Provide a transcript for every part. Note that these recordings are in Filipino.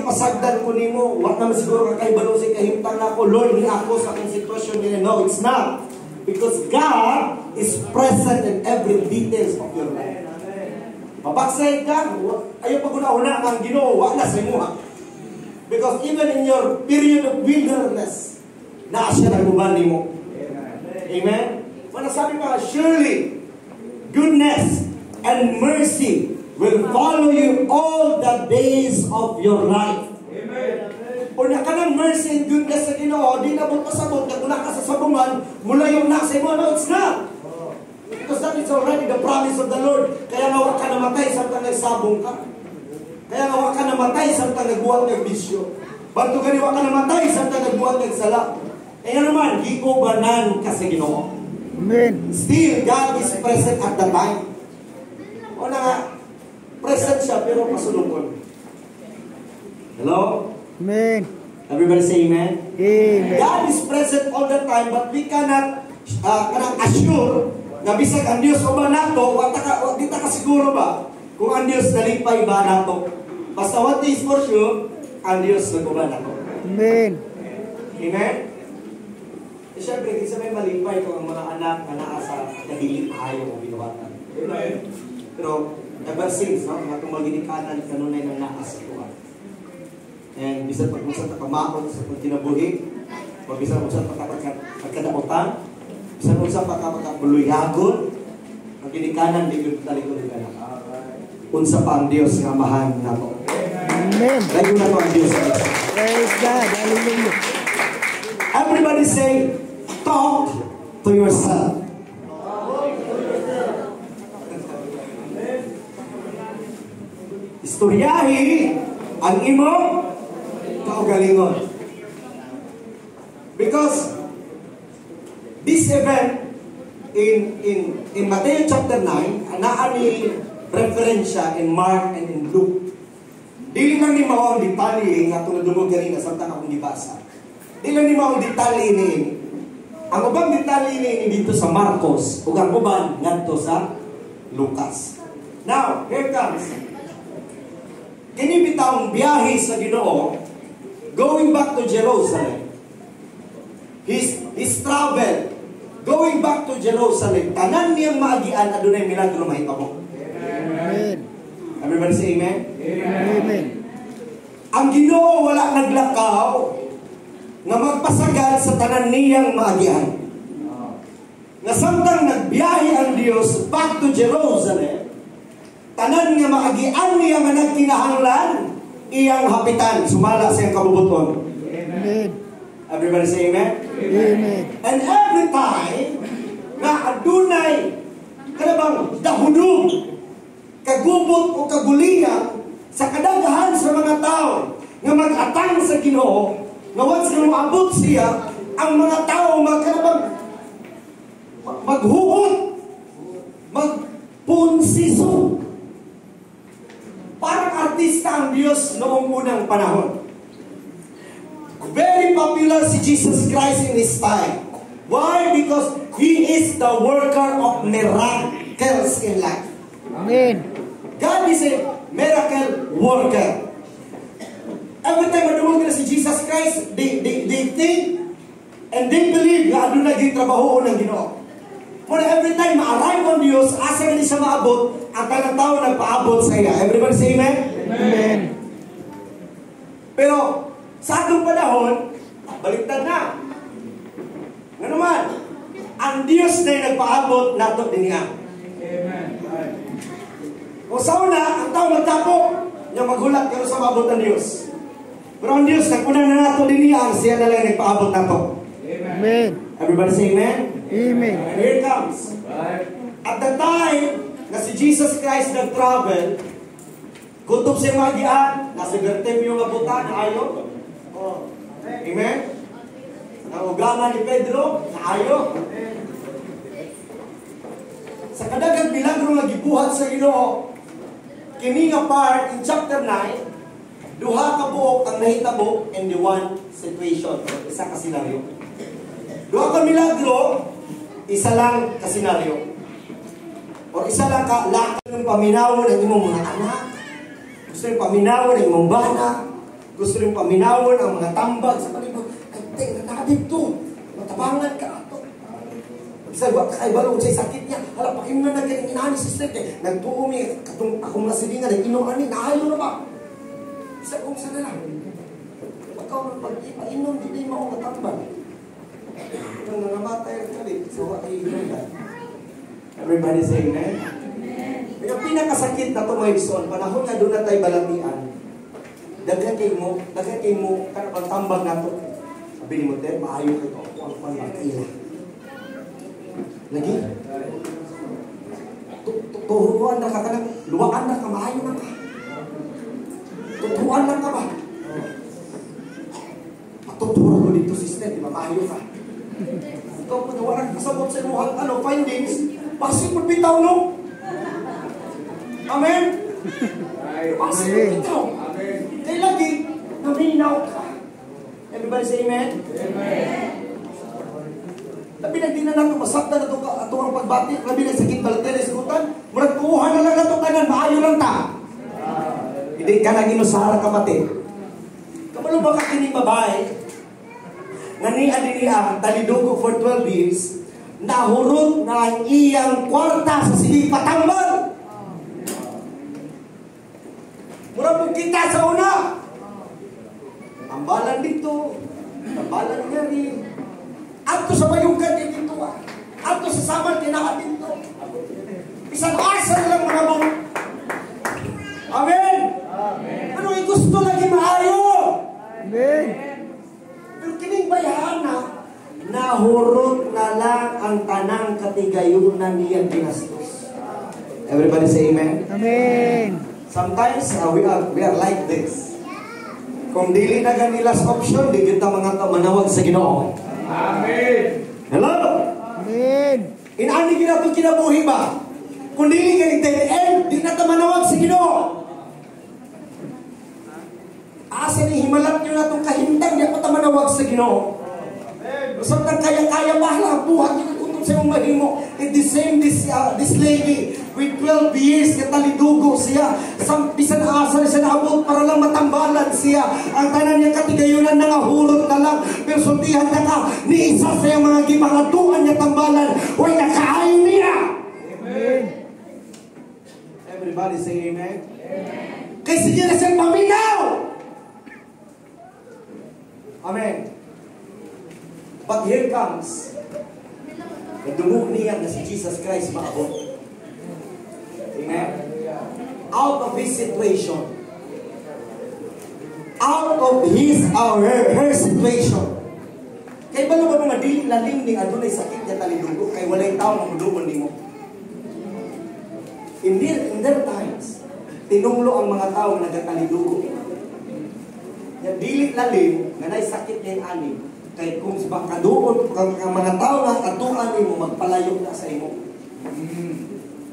ipasagdan ko nimo, wa naman siguro kakaibalo sa kahimtang na ako, Lord, ni ako sa akong sitwasyon nila. No, it's not. Because God is present in every details of your life. Mabagsay ka, ayaw pag una-una ang Ginoo, wala sa imo ha. Because even in your period of wilderness, naa siya nagubali mo. Amen? Manasabi pa, surely, goodness and mercy will follow you all the days of your life. Amen. O na ka ng mercy and goodness sa Ginoo, di na mo pasabot, nagmula ka sa sabungan, mula yung nasa imo, no, it's not. Because that is already the promise of the Lord. Kaya nga ka namatay samtang nagsabong ka. Kaya nga ka namatay samtang nagbuhat ng bisyo. Banto ka ka namatay samtang nagbuhat ng sala. Kaya naman, gikubanan ka sa Ginoo. Amen. Still, God is present at the time. O na nga, present siya pero pasulungkon. Hello? Amen. Everybody say amen? Amen. God is present all the time, but we cannot assure na bisag ang Diyos o ba nato, di ta ka siguro ba kung ang Diyos nalipay ba nato. Basta what is for sure, ang Diyos nagkuba nato. Amen. Amen? E syempre, di sa may malipay kung ang mga anak na naa sa kadiling ayaw o binuwatan. Amen? Pero, ever since, no, nga itong maginikanan, kanunay ng naa sa tuwa. And bisan pag-usap na kamakot sa pagkinabuhi, o bisan usap pagkadaotan, bisan usap pagkabuluyagon, ang ginikanan, di ko talikod ng anak. Unsa pa ang Diyos nga mahal na to. Amen. Layo na to ang Diyos. Praise God. Hallelujah. Everybody say, talk to yourself. Istoryahi ang imong kaugalingon. Because this event in Matthew chapter 9, naa ni referensya in Mark and in Luke. Dili lang ni mao ang detalye nga tulad mo ganina samtang akong gibasa. Dili lang ni mao ang detalye ni. Ang ubang detalye ni dito sa Marcos ug ang uban ngadto sa Lucas. Now, here comes. Kini bitawng biyahe sa Ginoo going back to Jerusalem. His travel going back to Jerusalem. Tanan niyang maagian adunay milagro mahitabo. Amen. Everybody say amen? Amen. Ang Ginoo wala naglakaw nga magpasagad sa tanan niyang maagian. Nga samtang nagbiyahe ang Dios back to Jerusalem, tanan nga maagian niya nga nagkinahanglan iyang hapitan sumala sa iyang kabubuton. Amen. Everybody say amen? Amen. And every time nga adunay kanabang dahunong kagubot o kaguliang sa kadaghan sa mga tao nga mag-atang sa Ginoo, nga once nga maabot siya, ang mga tao maghugot, magpunsiso. Parang artista ang Diyos noong unang panahon. Very popular si Jesus Christ in His time. Why? Because He is the worker of miracles in life. Amen. God is a miracle worker. Every time madungog na si Jesus Christ, they think and they believe na ano naging trabaho ng Ginoo. But every time ma-arrive on Diyos, asa na siya maabot, ang tanang tao nagpaabot sa iya. Everybody say amen? Amen. Pero sa atong panahon, baliktad na. Nga naman, ang Diyos na yung nagpaabot nato din niya. Amen. Kung sa una, ang tao magtapo, niya maghulat pero sa maabot ng Diyos. Pero ang Diyos, nagpuna na nato din niya, siya na lang nagpaabot nato. Amen. Everybody say amen? Amen. And here it comes. At the time na si Jesus Christ nag-travel, kutob siya magian, nasa Bertemyo nga buta na ayo. Oh. Amen? Ang ugama ni Pedro, na ayo. Sa kadagang milagro nga gibuhat sa Ginoo, kini nga part in chapter 9, duha ka buok ang nahitabo in the one situation, isa ka senaryo. Duha ka milagro, isa lang ka senaryo. O isa lang ka lakad ng paminaw ng imong mga anak. Gusto yung paminaw ng imong bana. Gusto rin paminawon ang mga tambag sa palibot. Ay, natadid to. Matabangan ka ato. Pagsagot ka kay balong sa'y sakit niya. Hala, pakinom na naging inani si Sret eh. Nagtuumi, akong nasilingan, nag-inom ani, naayo na ba? Isa kong sana lang. Ikaw ng pag-inom, hindi mo matambag. Nang nangamatay ang kalit, so ay ilan. Everybody say amen? Yung pinakasakit na tumayson, panahon na doon na tayo balatian. Daghan kayo mo, karapang tambag na to. Sabi ni mo, maayo kayo ako ang pangmakaila. Lagi? Tuhuan na ka lang, luwaan na ka, maayo na ka. Tutuan lang ka ba? Patuturo ko dito, sister, di ba, maayo ka. Ikaw po na walang kasabot sa inyong findings, possible bitaw, no? Amen? Possible bitaw. Kaya lagi, naminaw ka. Everybody say amen? Amen. Tapi hindi na nato masakta na ito ang pagbati. Labi na sakit balatin na sikutan. Murag tuuhan na lang na ito tanan. Maayo lang ta. Hindi ka naging usara ka mati. Kamalo ba ka kining babae? Nani-adiniang talidugo for 12 years. Nahurot na ang iyang kwarta sa sige patambal. Murag po kita sa una. Tambalan dito. Tambalan niya rin. Ato sa bayugan dito ato sa saman tinaka dito. Isang asa lang mga bang. Amen? Amen. Ano gusto lagi maayo? Amen. Pero kining bayahan na nahurot na lang ang tanang katigayunan niya ginastos. Everybody say amen? Amen. Sometimes we are like this. Kung dili na ganilas option, di kita mga manawag sa Ginoo. Amen. Hello? Amen. Inani ginatong kinabuhi ba? Kung dili ka end, di na manawag sa Ginoo. Asa ni himalat nyo na itong kahintang, di pa manawag sa Ginoo. Usap ng kaya-kaya bahala, buhat nyo kutong sa iyong mahimo. And the same, this lady, with 12 years, katalidugo siya. Bisan asa siya naabot para lang matambalan siya. Ang tanan niya katigayunan nangahulot na lang. Pero sultihan na ka, ni isa sa iyang mga gipangatuan niya tambalan. Huwag nakaayon niya. Amen. Everybody say amen. Kasi niya na siyang paminaw. Amen. But here comes nadungog niya na si Jesus Christ maabot. Amen? Out of his situation. Out of her situation. Kaya ba naman mga dili lalim ni adunay sakit niya talidugo kay walay tao ng mudumon ni mo. In their times, tinunglo ang mga tao na nagkatalidugo. Yung dili lalim, nga na'y sakit niya yung anim. Kaya kung kaduon, ang mga tao na katuan mo, magpalayok na sa imo.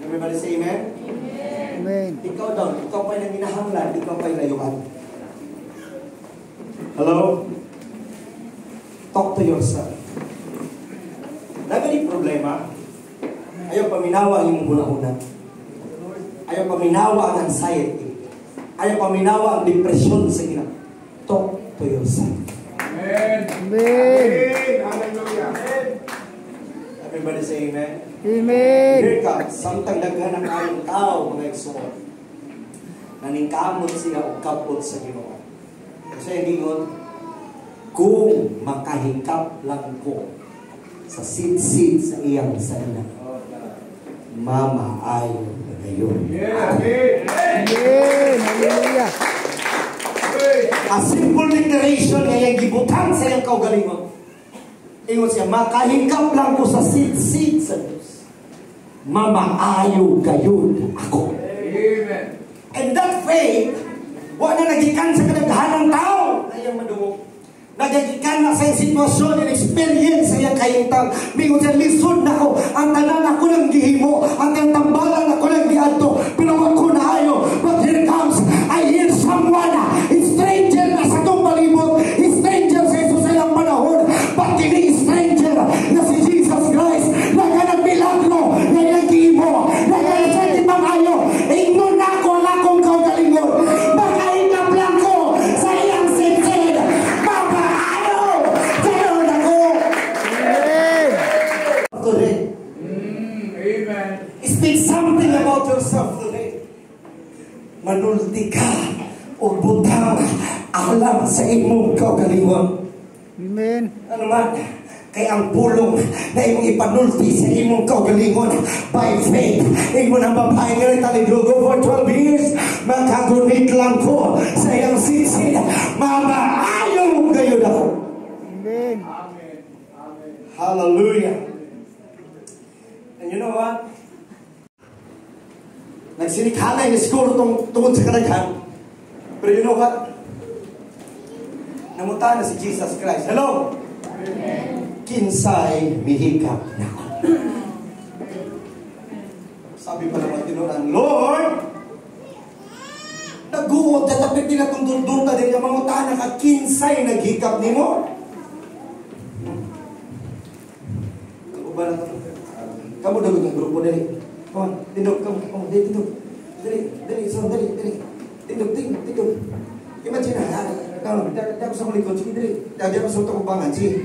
Everybody say amen? Amen. Ikaw daw, ikaw pa'y nang hinahanglan, ikaw pa'y layuan. Hello? Talk to yourself. Nagani problema, ayaw paminawa ang iyong una-una. Ayaw paminawa ang anxiety. Ayaw paminawa ang depression sa ina. Talk to yourself. Amen. Amen. Hallelujah. Everybody say amen. Amen. Here comes, samtang daghan ang ayong tao, mga igsoon. Naningkamot siya o kapot sa Ginoo. Kasi gingon, kung makahikap lang ko sa sit-sit sa iyang sana, mamaayo na ngayon. Amen. Hallelujah. A simple declaration ngayang gibutang sa iyang kaugalingon. Ingon siya, makahingkap lang ko sa sit-sit sa Diyos. Mamaayo gayon ako. Amen. And that faith, wala na nagikan sa kadaghanang tao na iyang madungog. Nagagikan na sa iyang sitwasyon and experience sa iyang kahintang. Mingon siya, lisod na ko. Ang tanan ako ng gihimo. Ang tambalan ako ng giadto. Pero ako na ayo. But here comes, I hear someone, stranger na sa itong palibot. Stranger sa Jesus sa iyang panahon. But kini stranger na si Jesus Christ. Naganagmilagro. Nagagimo. Naganagsalit mang ayo. Ignon na ako ang akong kaugalingon. Makahingap lang ko sa iyang siyang alam sa imong kaugalingon. Amen. Ano man, kay ang pulong na imong ipanulti sa imong kaugalingon by faith. Imo nang babae nga talidugo for 12 years, makagunit lang ko sa iyang sisi. Mama, ayaw mong gayon ako. Amen. Hallelujah. And you know what? Nagsinikhanay ni siguro tungkol sa kadaghan. Pero you know what? Namunta na si Jesus Christ. Hello? Amen. Kinsay mihikap na ako. Sabi pa naman tinuran, Lord, nag-uod na tapit nila itong dundunta din yung mga tahan na kinsay naghikap ni mo. Kaguba na ito. Kamu dagot ng grupo dali. Come on, tindog, kamu, tindog. Dali, so, dali. Tindog. Imagine na, dali ako sa mga likod, sige, dali. Dali ako sa utakubangan, sige.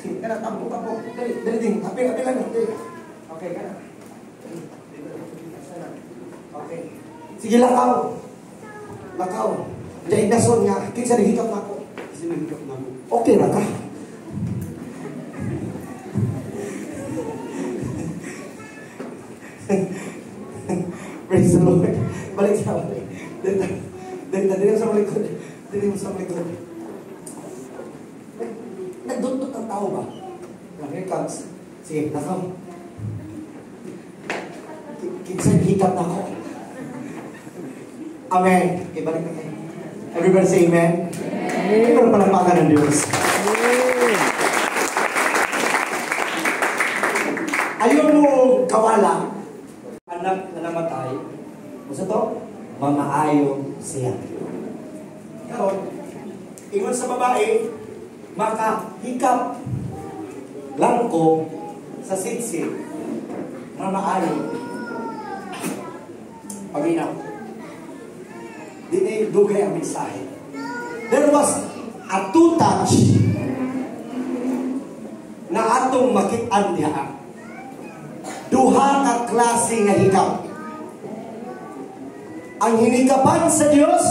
Sige, kana, tapo. Dali, ding. Apil lang, dali. Okay, kana. Okay. Sige, lakaw. Diyan dason nga, kinsa nahikap na ako. Okay, raka. Praise the Lord. Balik sa balik. Dali mo sa malikod. Nagduntot ang tao ba? Here comes. Sige, nakaw. Kinsan hikap na ako. Amen. Okay, balik na kayo. Everybody say amen. Amen. Ito na palampakan ng Diyos. Ayaw mo kawala. Anak na namatay. Basta to? Mamaayo siya. Karon, ingon sa babae, makahikap lang ko sa sitsi. Mamaayo. Paminaw. Dini dugay ang mensahe. There was a two touch na atong makit-an diha. Duha ka klase nga hikap. Ang hinikapan sa Dios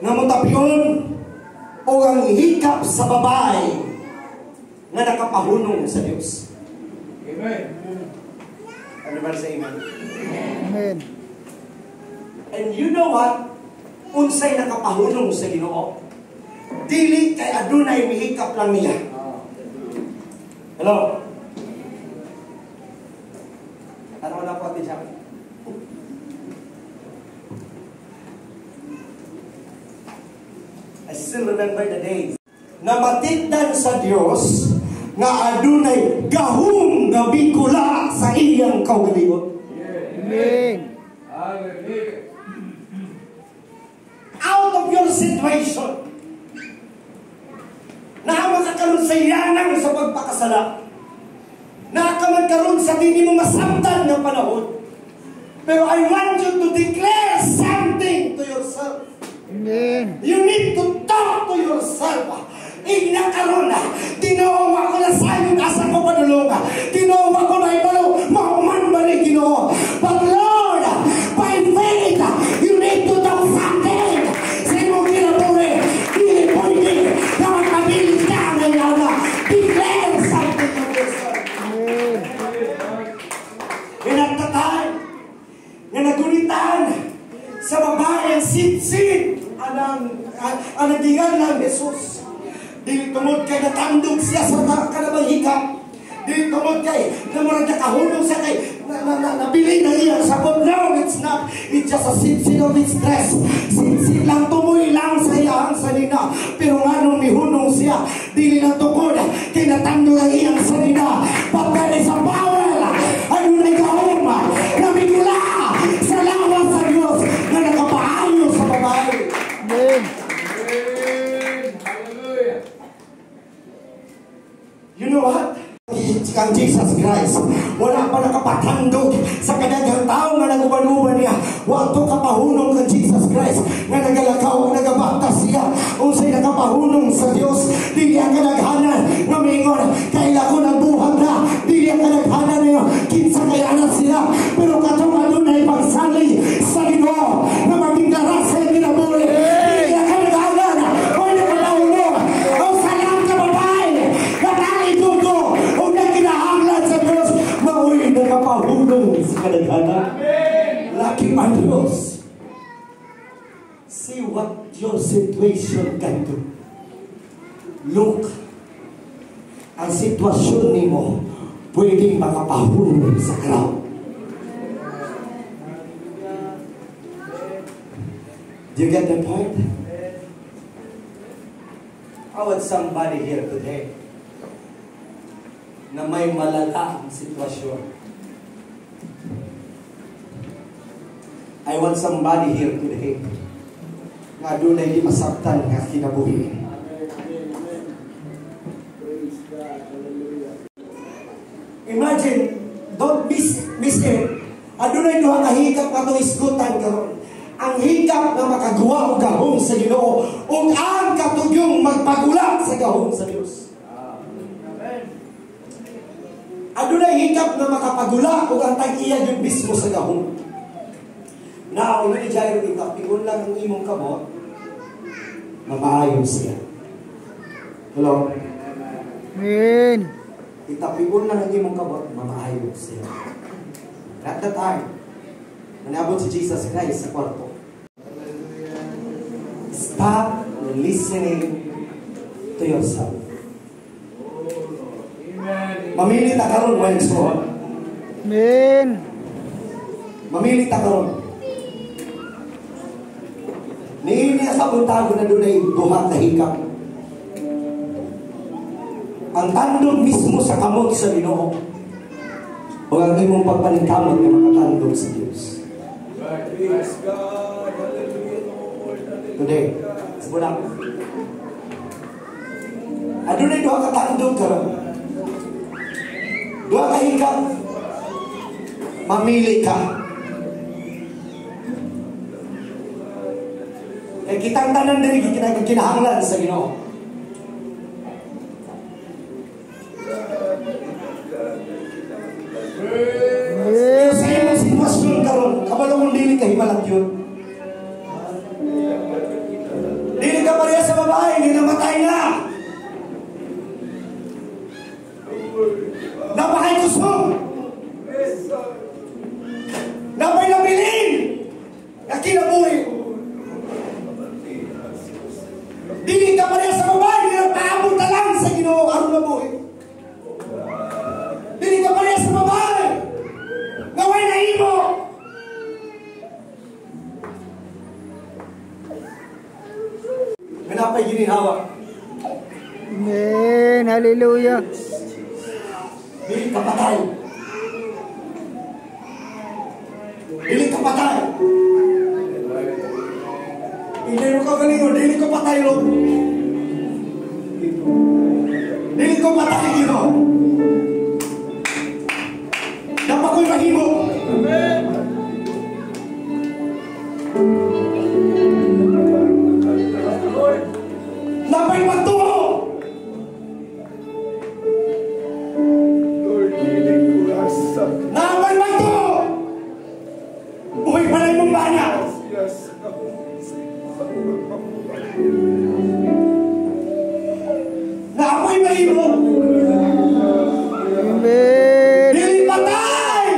nga mutapion o ang hikap sa babae nga nakapahunong sa Dios. Amen. Ano ba sa amen? Amen. And you know what? Unsay nakapahunong sa Ginoo? Dili kay adunay mihikap lang niya. Hello? Ano na po atin siya? I still remember the days na matindan sa Dios nga adunay gahum nga bikula sa iyang kaugalingon. Amen. Out of your situation na makakaroon sa iyanang sa pagpakasala, na magkaroon sa hindi mo masamtan ng panahon. Pero I want you to declare something to yourself. Amen. You need to talk to yourself. Ignakaroon na. Tinawa ko na sa'yo asa ko panulunga. Tinawa ko na ibalo. Mauman ba ni Ginoo? But Lord, by faith, you need to talk something. Sa imong ginaturi, hindi pwede na makabilis ka ngayon na. Declare something to yourself. Pinagtatay nga nagunitan sa babae ang sit-sit ang nagdigan ng Jesus. Dili tumod kay natandog siya sa kanabang hikap. Dili tumod kay namurag nakahulong siya kay nabili na iya sa God. No, it's not. It's just a sit-sit of its stress. Sit-sit lang, tumoy lang sa iyang salina. Pero nga nung mihunong siya, dili na tukod kay natandog ang iyang salina. But there is a power ay nagahuma na bigla sa lawas sa Diyos na nakapaayo sa babae. Amen. You know what? Kang Jesus Christ, wala pa nakapatandog sa kadagang tao nga naguban-uban niya. Wato kapahunong kang Jesus Christ nga nagalakaw, nagabatas siya. Unsay nakapahunong sa Dios, dili ang kadaghanan nga mingon kaila ko ng buhat na. Dili ang kadaghanan niyo kinsa kay anak siya. Pero katong adunay pagsali sa Ginoo na maging darasa ang kinabuhi. Dili ang situation can do. Look, ang sitwasyon nimo pwedeng makapahulog sa ground. Do you get the point? I want somebody here today na may malala ang sitwasyon. I want somebody here today na doon ay di masaktan nga kinabuhi. Imagine, don't miss it. Adunay duha ka hikap nga itong isgutan karon. Ang hikap na makagawa o gahong sa Ginoo o ang katugyong magpagulat sa gahong sa Diyos. Adunay hikap na makapagula o ang tag-iya yung mismo sa gahong. Na ulo ni Jairo hikap, pingon lang ang imong kamot, mamaayon siya. Hello? Amen. Itapingon lang ang imong kamot, mamaayon siya. At that time, nanabot si Jesus Christ sa kwarto. Stop listening to yourself. Mamili ta karon mo yung Amen. Mamili ta karon. Niini sa buntago na doon ay duha ka hikap. Ang tandog mismo sa kamot sa Ginoo. O ang imong pagpaningkamot na makatandog sa Diyos. Today, sebulan. Adunay duha ka tandog karon. Duha ka hikap. Mamili ka. Eh, kitang tanan din kinahanglan sa Ginoo. Sa iyong sitwasyon karon, kabalo mong dili ka himalat yun. Dili ka pareha sa babae, hindi namatay na. Napakay kusog. Napay nabilin. Nakinabuhi. Dili ka pareha sa babae, hindi napaabot na lang sa Ginoo aron na buhi. Dili ka pareha sa babae. Gawin na imo. Minapay gininhawa. Amen. Hallelujah. Dili ka patay. Dili ka patay. Hindi mo ka galingon. Dili ka patay, Lord. Dili ka patay, Ginoo. Dapat ko'y mahimo. Amen. Napay magtuo. Napay magtuo. Buhay pala yung banya. Napoy mahimo. Amen. Dili patay.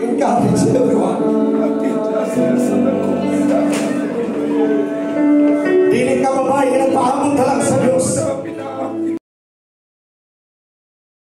Encourage everyone.